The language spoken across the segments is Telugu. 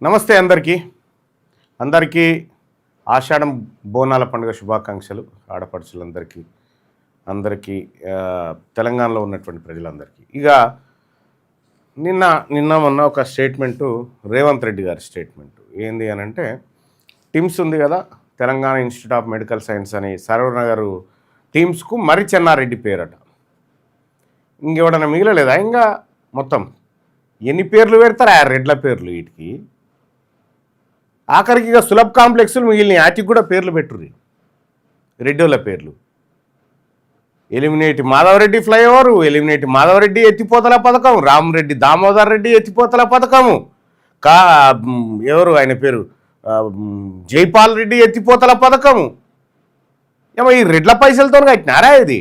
నమస్తే అందరికీ ఆషాఢం బోనాల పండుగ శుభాకాంక్షలు ఆడపడుచులందరికీ తెలంగాణలో ఉన్నటువంటి ప్రజలందరికీ. ఇక నిన్న మొన్న ఒక స్టేట్మెంటు రేవంత్ రెడ్డి గారి స్టేట్మెంటు ఏంది అని అంటే, టిమ్స్ ఉంది కదా, Telangana institute of medical science అని సర్వనగర్ టీమ్స్కు మరి చెన్నారెడ్డి పేరట. ఇంకెవడన్నా మిగిలలేదా? ఇంకా మొత్తం ఎన్ని పేర్లు పెడతారు ఆ రెడ్ల పేర్లు వీటికి? ఆఖరికి ఇక సులభ్ కాంప్లెక్స్లు మిగిలిన వాటికి కూడా పేర్లు పెట్టుర్రి, రెడ్డిల పేర్లు. ఎలిమినేటి మాధవరెడ్డి ఫ్లైఓవరు, ఎలిమినేటి మాధవరెడ్డి ఎత్తిపోతల పథకం, రామరెడ్డి దామోదర్ రెడ్డి ఎత్తిపోతల పథకము, ఎవరు ఆయన పేరు జైపాల్ రెడ్డి ఎత్తిపోతల పథకము. ఏమో ఈ రెడ్ల పైసలతో కట్టినారా ఇది?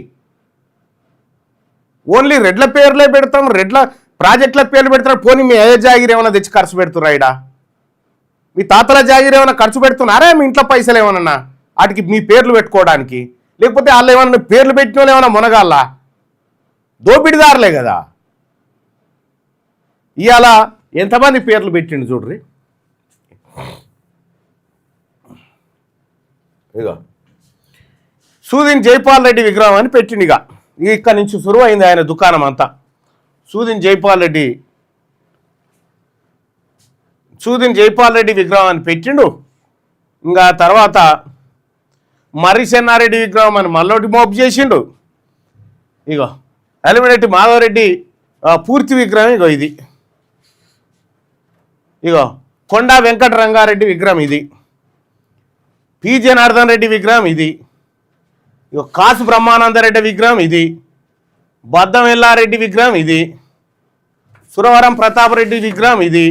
ఓన్లీ రెడ్ల పేర్లే పెడతాం, రెడ్ల ప్రాజెక్టుల పేర్లు పెడతారు. పోనీ మీ ఏ జాగిరి ఏమైనా తెచ్చి ఖర్చు పెడుతుర్రా? ఇడా మీ తాతల జాగిరి ఏమైనా ఖర్చు పెడుతున్నారా? మీ ఇంట్లో పైసలు ఏమన్నా వాటికి మీ పేర్లు పెట్టుకోవడానికి? లేకపోతే వాళ్ళు ఏమన్నా పేర్లు పెట్టిన వాళ్ళు ఏమన్నా మునగాల? దోపిడిదారులే కదా. ఇవాళ ఎంతమంది పేర్లు పెట్టిండు చూడ్రి. ఇక సూదిన్ జైపాల్ రెడ్డి విగ్రహం అని పెట్టిండు. ఇక ఇక్కడి నుంచి సురువు అయింది ఆయన దుకాణం అంతా. సూదిన్ జైపాల్ రెడ్డి విగ్రహం అని పెట్టిండు. ఇంకా తర్వాత మర్రి చెన్నారెడ్డి విగ్రహం అని మళ్ళోటి మోపు చేసిండు. ఇగో ఎలిమినేటి మాధవరెడ్డి పూర్తి విగ్రహం ఇగో ఇది. ఇగో కొండా వెంకట రంగారెడ్డి విగ్రహం ఇది. పి జనార్దన్ రెడ్డి విగ్రహం ఇది. ఇగో కాసు బ్రహ్మానందరెడ్డి విగ్రహం ఇది. బద్దం ఎల్లారెడ్డి విగ్రహం ఇది. సురవరం ప్రతాపరెడ్డి విగ్రహం ఇది.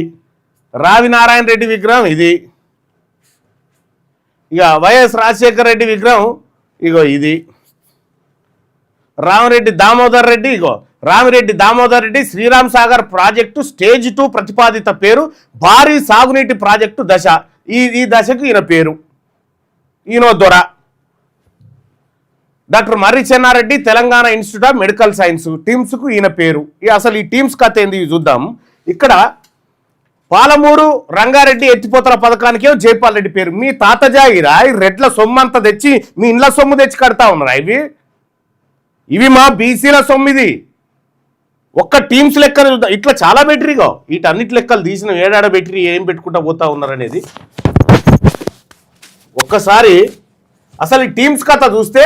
రావి నారాయణ రెడ్డి విగ్రహం ఇది. ఇక వైఎస్ రాజశేఖర రెడ్డి విగ్రహం ఇగో ఇది. రామిరెడ్డి దామోదర్ రెడ్డి, ఇగో రామిరెడ్డి దామోదర్ రెడ్డి శ్రీరామ్ సాగర్ ప్రాజెక్టు స్టేజ్ 2 ప్రతిపాదిత పేరు భారీ సాగునీటి ప్రాజెక్టు దశ. ఈ దశకు ఈయన పేరు, ఈయనో దొర. Doctor Marri Chennareddy Telangana institute of medical science టీమ్స్కు ఈయన పేరు. అసలు ఈ టీమ్స్ కథ ఏంది చూద్దాం. ఇక్కడ పాలమూరు రంగారెడ్డి ఎత్తిపోతల పథకానికేమో జైపాల్ రెడ్డి పేరు. మీ తాత జాగిరా ఈ రెడ్ల సొమ్ము అంతా తెచ్చి మీ ఇండ్ల సొమ్ము తెచ్చి కడతా ఉన్నారా? ఇవి మా బీసీల సొమ్ము. ఇది ఒక్క టీమ్స్ లెక్కలు చూద్దాం. ఇట్లా చాలా బెటరీగా వీటన్నిటి లెక్కలు తీసిన ఏడాడ బెటరీ ఏం పెట్టుకుంటా పోతా ఉన్నారనేది ఒక్కసారి అసలు ఈ టీమ్స్ కథ చూస్తే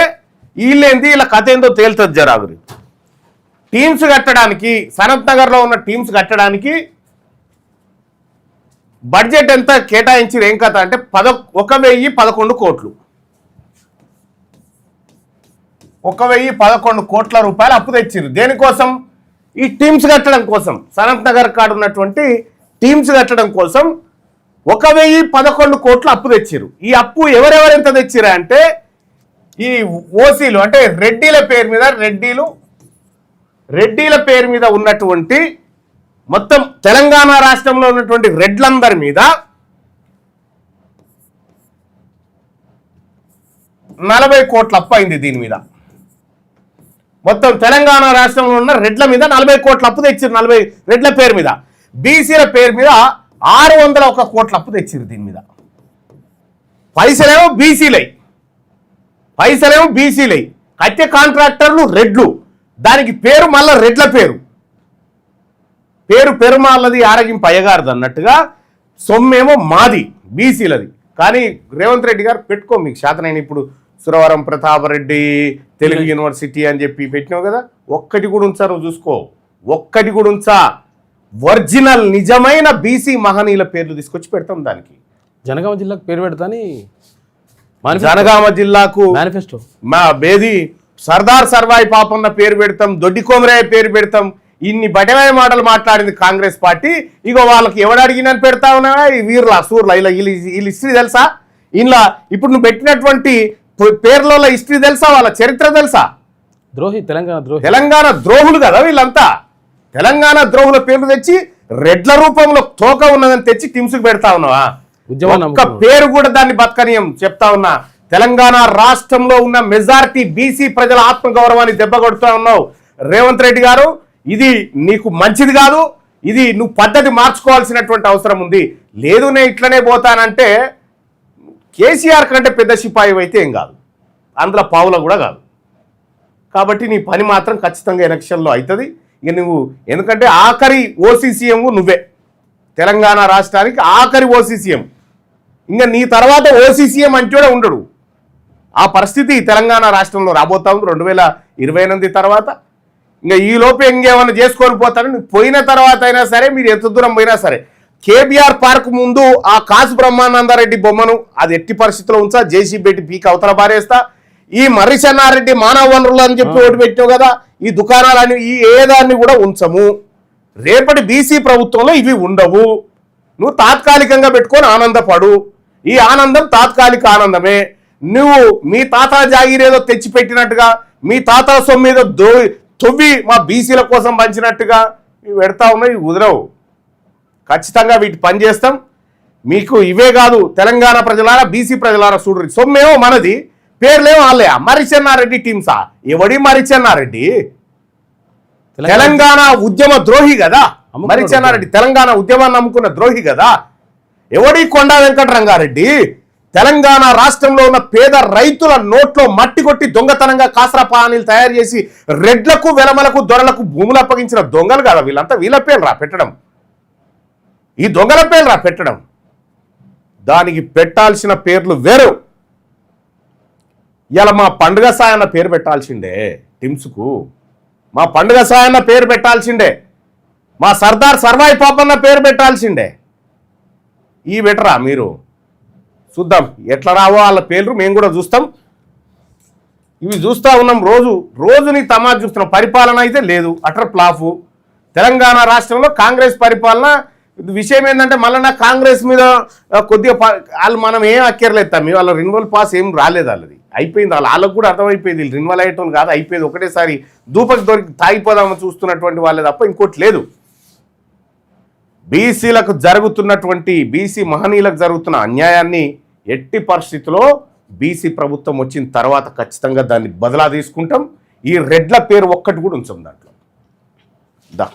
వీళ్ళేంది వీళ్ళ కథ ఏందో తేలుతుంది జరాగురి. టీమ్స్ కట్టడానికి సనత్ నగర్లో ఉన్న టీమ్స్ కట్టడానికి బడ్జెట్ ఎంత కేటాయించి ఏం కథ అంటే 1,011 కోట్లు. 1,011 కోట్ల రూపాయలు అప్పు తెచ్చిర్రు. దేనికోసం? ఈ టీమ్స్ కట్టడం కోసం. సనత్ నగర్ కాడ ఉన్నటువంటి టీమ్స్ కట్టడం కోసం 1,011 కోట్లు అప్పు తెచ్చిర్రు. ఈ అప్పు ఎవరెవరెంత తెచ్చిరా అంటే, ఈ ఓసీలు అంటే రెడ్డిల పేరు మీద ఉన్నటువంటి మొత్తం తెలంగాణ రాష్ట్రంలో ఉన్నటువంటి రెడ్లందరి మీద 40 కోట్ల అప్పు అయింది. దీని మీద మొత్తం తెలంగాణ రాష్ట్రంలో ఉన్న రెడ్ల మీద 40 కోట్ల అప్పు తెచ్చిరు. 40 రెడ్ల పేరు మీద. బీసీల పేరు మీద 601 కోట్ల అప్పు తెచ్చిరు. దీని మీద పైసలేమో బీసీలై కట్టె కాంట్రాక్టర్లు రెడ్లు. దానికి పేరు మళ్ళా రెడ్ల పేరు పెరుమాళ్ళది ఆరగింపు అయ్యగారిది అన్నట్టుగా సొమ్మేమో మాది బీసీలది. కానీ రేవంత్ రెడ్డి గారు పెట్టుకో, మీకు శాతనైన ఇప్పుడు సురవరం ప్రతాపరెడ్డి తెలుగు యూనివర్సిటీ అని చెప్పి పెట్టినావు కదా, ఒక్కటి కూడా ఉంచా, నువ్వు చూసుకో, ఒక్కటి కూడా ఉంచా. ఒరిజినల్ నిజమైన బీసీ మహనీయుల పేర్లు తీసుకొచ్చి పెడతాం. దానికి జనగామ జిల్లాకు పేరు పెడతాని, జనగామ జిల్లాకు మేనిఫెస్టో మా బేది సర్దార్ సర్వాయి పాపన్న పేరు పెడతాం, దొడ్డి కోమరయ్య పేరు పెడతాం. ఇన్ని బటవాయ మాటలు మాట్లాడింది కాంగ్రెస్ పార్టీ. ఇగో వాళ్ళకి ఎవడు అడిగినని పెడతా ఉన్నా ఈ వీరుల సూర్ల వీళ్ళ హిస్టరీ తెలుసా? ఇలా ఇప్పుడు నువ్వు పెట్టినటువంటి పేర్ల హిస్టరీ తెలుసా? వాళ్ళ చరిత్ర తెలుసా? తెలంగాణ ద్రోహులు కదా వీళ్ళంతా. తెలంగాణ ద్రోహుల పేర్లు తెచ్చి రెడ్ల రూపంలో తోక ఉన్నదని తెచ్చి టీమ్స్కి పెడతా ఉన్నావా? ఒక్క పేరు కూడా దాన్ని బతకనీయం. చెప్తా ఉన్నా, తెలంగాణ రాష్ట్రంలో ఉన్న మెజారిటీ బీసీ ప్రజల ఆత్మగౌరవాన్ని దెబ్బ కొడుతూ ఉన్నావు రేవంత్ రెడ్డి గారు. ఇది నీకు మంచిది కాదు. ఇది నువ్వు పద్ధతి మార్చుకోవాల్సినటువంటి అవసరం ఉంది. లేదు నేను ఇట్లనే పోతానంటే కేసీఆర్ కంటే పెద్ద సిపాయి అయితే ఏం కాదు, అందులో పావుల కూడా కాదు. కాబట్టి నీ పని మాత్రం ఖచ్చితంగా ఎలక్షన్లో అవుతుంది. ఇక నువ్వు ఎందుకంటే ఆఖరి ఓసీసీఎం నువ్వే, తెలంగాణ రాష్ట్రానికి ఆఖరి ఓసీసీఎం. ఇంకా నీ తర్వాత ఓసీసీఎం అంటే ఉండడు. ఆ పరిస్థితి తెలంగాణ రాష్ట్రంలో రాబోతా ఉంది 2028 తర్వాత. ఇంకా ఈ లోపే ఇంకేమైనా చేసుకొని పోతారని పోయిన తర్వాత అయినా సరే, మీరు ఎంత దూరం పోయినా సరే, కేబీఆర్ పార్క్ ముందు ఆ కాసు బ్రహ్మానందరెడ్డి బొమ్మను అది ఎట్టి పరిస్థితిలో ఉంచా, జేసీ పెట్టి పీక్ అవతల పారేస్తా. ఈ మర్రి చెన్నారెడ్డి మానవ వనరులు అని చెప్పి ఓటు పెట్టావు కదా, ఈ దుకాణాలని ఈ ఏదాన్ని కూడా ఉంచము. రేపటి బీసీ ప్రభుత్వంలో ఇవి ఉండవు. నువ్వు తాత్కాలికంగా పెట్టుకొని ఆనందపడు. ఈ ఆనందం తాత్కాలిక ఆనందమే. నువ్వు మీ తాత జాగిరేదో తెచ్చిపెట్టినట్టుగా, మీ తాత సొమ్మిదో తొవ్వి మా బీసీల కోసం పంచినట్టుగా ఇవి పెడతా ఉన్నాయి, కుదరవు. ఖచ్చితంగా వీటి పని చేస్తాం. మీకు ఇవే కాదు, తెలంగాణ ప్రజలారా బీసీ ప్రజలారా చూడరు, సొమ్మేమో మనది, పేర్లేమో వాళ్ళే. మర్రి చెన్నారెడ్డి టీమ్సా? ఎవడి మర్రి చెన్నారెడ్డి? తెలంగాణ ఉద్యమ ద్రోహి కదా మర్రి చెన్నారెడ్డి. తెలంగాణ ఉద్యమాన్ని నమ్ముకున్న ద్రోహి కదా. ఎవడి కొండా వెంకటరంగారెడ్డి? తెలంగాణ రాష్ట్రంలో ఉన్న పేద రైతుల నోట్లో మట్టి కొట్టి దొంగతనంగా కాసరా పానీలు తయారు చేసి రెడ్లకు వెలమలకు దొరలకు భూములు అప్పగించిన దొంగలు కదా వీళ్ళంతా. వీళ్ళ పేర్లు రా పెట్టడం, ఈ దొంగల పేర్లు రా పెట్టడం. దానికి పెట్టాల్సిన పేర్లు వేరు. ఇలా మా పండుగ సాయన్న పేరు పెట్టాల్సిండే టిమ్స్కు, మా పండుగ సాయన్న పేరు పెట్టాల్సిండే, మా సర్దార్ సర్వాయి పాపన్న పేరు పెట్టాల్సిండే. ఈ బెటరా మీరు? చూద్దాం ఎట్లా రావో వాళ్ళ పేర్లు, మేము కూడా చూస్తాం. ఇవి చూస్తూ ఉన్నాం, రోజుని తమాజ్ చూస్తున్నాం. పరిపాలన అయితే లేదు, అటర్ ప్లాఫు. తెలంగాణ రాష్ట్రంలో కాంగ్రెస్ పరిపాలన. విషయం ఏంటంటే మళ్ళీ నా కాంగ్రెస్ మీద కొద్దిగా వాళ్ళు మనం ఏం అక్కర్లేదు, మీ వాళ్ళ రిన్యువల్ పాస్ ఏం రాలేదు, వాళ్ళది అయిపోయింది. వాళ్ళకు కూడా అర్థమైపోయింది, రిన్యువల్ అయ్యేటోళ్ళు కాదు, అయిపోయింది. ఒకటేసారి దూపకి దొరికి తాగిపోదామని చూస్తున్నటువంటి వాళ్ళే తప్ప ఇంకోటి లేదు. బీసీలకు జరుగుతున్నటువంటి, బీసీ మహనీయులకు జరుగుతున్న అన్యాయాన్ని ఎట్టి పరిస్థితిలో బీసీ ప్రభుత్వం వచ్చిన తర్వాత ఖచ్చితంగా దాన్ని బదలా తీసుకుంటాం. ఈ రెడ్ల పేరు ఒక్కటి కూడా ఉంచాం దాంట్లో. దా